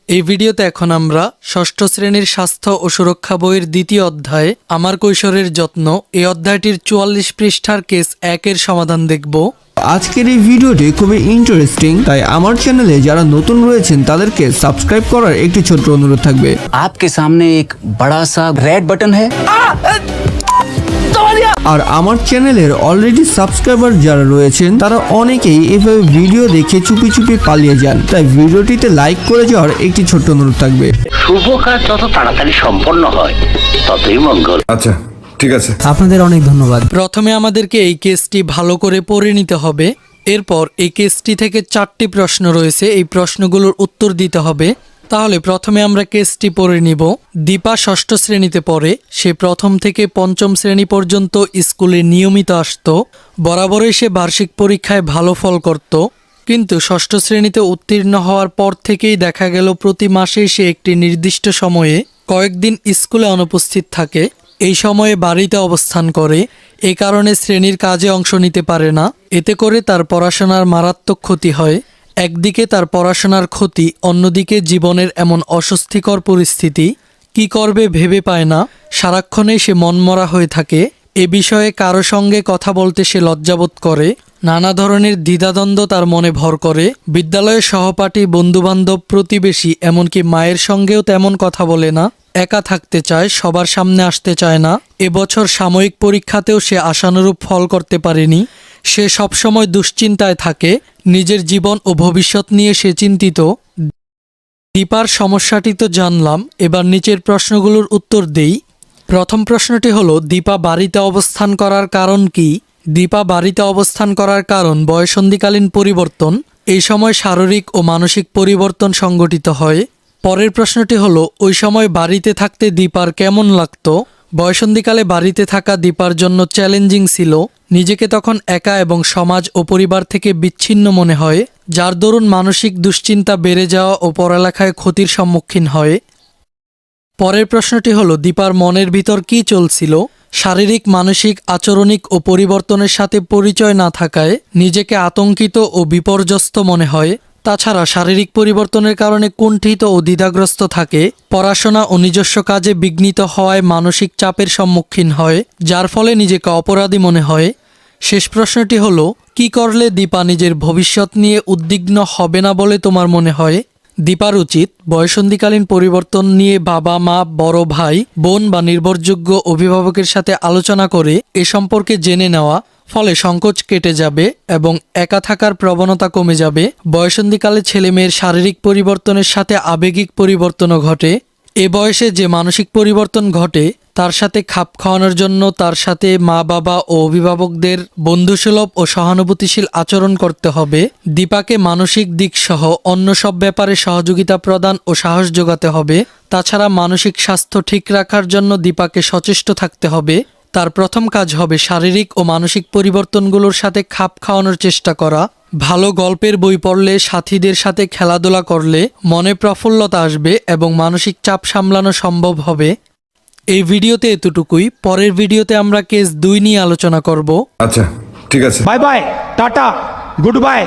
এই ভিডিওতে এখন আমরা ষষ্ঠ শ্রেণীর স্বাস্থ্য ও সুরক্ষা বইয়ের দ্বিতীয় অধ্যায় আমার কৈশোরের যত্ন এই অধ্যায়টির 44 পৃষ্ঠার কেস 1-এর সমাধান দেখব। আজকের এই ভিডিওটি খুবই ইন্টারেস্টিং, তাই আমার চ্যানেলে যারা নতুন রয়েছেন তাদেরকে সাবস্ক্রাইব করার একটি ছোট্ট অনুরোধ থাকবে। आपके सामने एक बड़ा सा रेड बटन है। আর আমার চ্যানেলের অলরেডি সাবস্ক্রাইবার যারা রয়েছেন তারা অনেকেই এভাবে ভিডিও দেখে চুপি চুপি পালিয়ে যান, তাই ভিডিওটিতে লাইক করে যাওয়ার একটি ছোট্ট অনুরোধ থাকবে। শুভ কাজ যত তাড়াতাড়ি সম্পন্ন হয় ততই মঙ্গল। আচ্ছা ঠিক আছে, আপনাদের অনেক ধন্যবাদ। প্রথমে আমাদেরকে এই কেসটি ভালো করে পড়ে নিতে হবে। এরপর এই কেসটি থেকে 4টি প্রশ্ন রয়েছে, এই প্রশ্নগুলোর উত্তর দিতে হবে। তাহলে প্রথমে আমরা কেসটি পড়ে নিব। দীপা ষষ্ঠ শ্রেণীতে পড়ে। সে প্রথম থেকে পঞ্চম শ্রেণী পর্যন্ত স্কুলে নিয়মিত আসতো। বরাবরই সে বার্ষিক পরীক্ষায় ভালো ফল করত, কিন্তু ষষ্ঠ শ্রেণীতে উত্তীর্ণ হওয়ার পর থেকেই দেখা গেল প্রতি মাসেই সে একটি নির্দিষ্ট সময়ে কয়েকদিন স্কুলে অনুপস্থিত থাকে। এই সময়ে বাড়িতে অবস্থান করে, এ কারণে শ্রেণীর কাজে অংশ নিতে পারে না। এতে করে তার পড়াশোনার মারাত্মক ক্ষতি হয়। একদিকে তার পড়াশোনার ক্ষতি, অন্যদিকে জীবনের এমন অস্বস্তিকর পরিস্থিতি, কি করবে ভেবে পায় না। সারাক্ষণেই সে মনমরা হয়ে থাকে। এ বিষয়ে কারো সঙ্গে কথা বলতে সে লজ্জাবোধ করে। নানা ধরনের দ্বিধাদ্বন্দ্ব তার মনে ভর করে। বিদ্যালয়ের সহপাঠী, বন্ধুবান্ধব, প্রতিবেশী, এমনকি মায়ের সঙ্গেও তেমন কথা বলে না। একা থাকতে চায়, সবার সামনে আসতে চায় না। এবছর সাময়িক পরীক্ষাতেও সে আশানুরূপ ফল করতে পারেনি। সে সবসময় দুশ্চিন্তায় থাকে। নিজের জীবন ও ভবিষ্যৎ নিয়ে সে চিন্তিত। দীপার সমস্যাটি তো জানলাম, এবার নিচের প্রশ্নগুলোর উত্তর দেই। প্রথম প্রশ্নটি হলো, দীপা বাড়িতে অবস্থান করার কারণ কি? দীপা বাড়িতে অবস্থান করার কারণ বয়ঃসন্ধিকালীন পরিবর্তন। এই সময় শারীরিক ও মানসিক পরিবর্তন সংঘটিত হয়। পরের প্রশ্নটি হলো, ওই সময় বাড়িতে থাকতে দীপার কেমন লাগতো? বয়ঃসন্ধিকালে বাড়িতে থাকা দীপার জন্য চ্যালেঞ্জিং ছিল। নিজেকে তখন একা এবং সমাজ ও পরিবার থেকে বিচ্ছিন্ন মনে হয়, যার দরুন মানসিক দুশ্চিন্তা বেড়ে যাওয়া ও পড়ালেখায় ক্ষতির সম্মুখীন হয়। পরের প্রশ্নটি হলো, দীপার মনের ভিতর কি চলছিল? শারীরিক, মানসিক, আচরণিক ও পরিবর্তনের সাথে পরিচয় না থাকায় নিজেকে আতঙ্কিত ও বিপর্যস্ত মনে হয়। তাছাড়া শারীরিক পরিবর্তনের কারণে কুণ্ঠিত ও দ্বিধাগ্রস্ত থাকে। পড়াশোনা ও নিজস্ব কাজে বিঘ্নিত হওয়ায় মানসিক চাপের সম্মুখীন হয়, যার ফলে নিজেকে অপরাধী মনে হয়। শেষ প্রশ্নটি হলো, কি করলে দীপা নিজের ভবিষ্যৎ নিয়ে উদ্বিগ্ন হবে না বলে তোমার মনে হয়? দীপার উচিত বয়ঃসন্ধিকালীন পরিবর্তন নিয়ে বাবা মা, বড় ভাই, বোন বা নির্ভরযোগ্য অভিভাবকের সাথে আলোচনা করে এ সম্পর্কে জেনে নেওয়া। ফলে সংকোচ কেটে যাবে এবং একা থাকার প্রবণতা কমে যাবে। বয়ঃসন্ধিকালে ছেলেমেয়ের শারীরিক পরিবর্তনের সাথে আবেগিক পরিবর্তনও ঘটে। এ বয়সে যে মানসিক পরিবর্তন ঘটে তার সাথে খাপ খাওয়ানোর জন্য তার সাথে মা বাবা ও অভিভাবকদের বন্ধুসুলভ ও সহানুভূতিশীল আচরণ করতে হবে। দীপাকে মানসিক দিক সহ অন্য সব ব্যাপারে সহযোগিতা প্রদান ও সাহস যোগাতে হবে। তাছাড়া মানসিক স্বাস্থ্য ঠিক রাখার জন্য দীপাকে সচেষ্ট থাকতে হবে। তার প্রথম কাজ হবে শারীরিক ও মানসিক পরিবর্তনগুলোর সাথে খাপ খাওয়ানোর চেষ্টা করা। ভালো গল্পের বই পড়লে, সাথীদের সাথে খেলাধুলা করলে মনে প্রফুল্লতা আসবে এবং মানসিক চাপ সামলানো সম্ভব হবে। এই ভিডিওতে এতটুকুই। পরের ভিডিওতে আমরা কেস 2 নিয়ে আলোচনা করব। আচ্ছা ঠিক আছে। Bye bye tata good bye.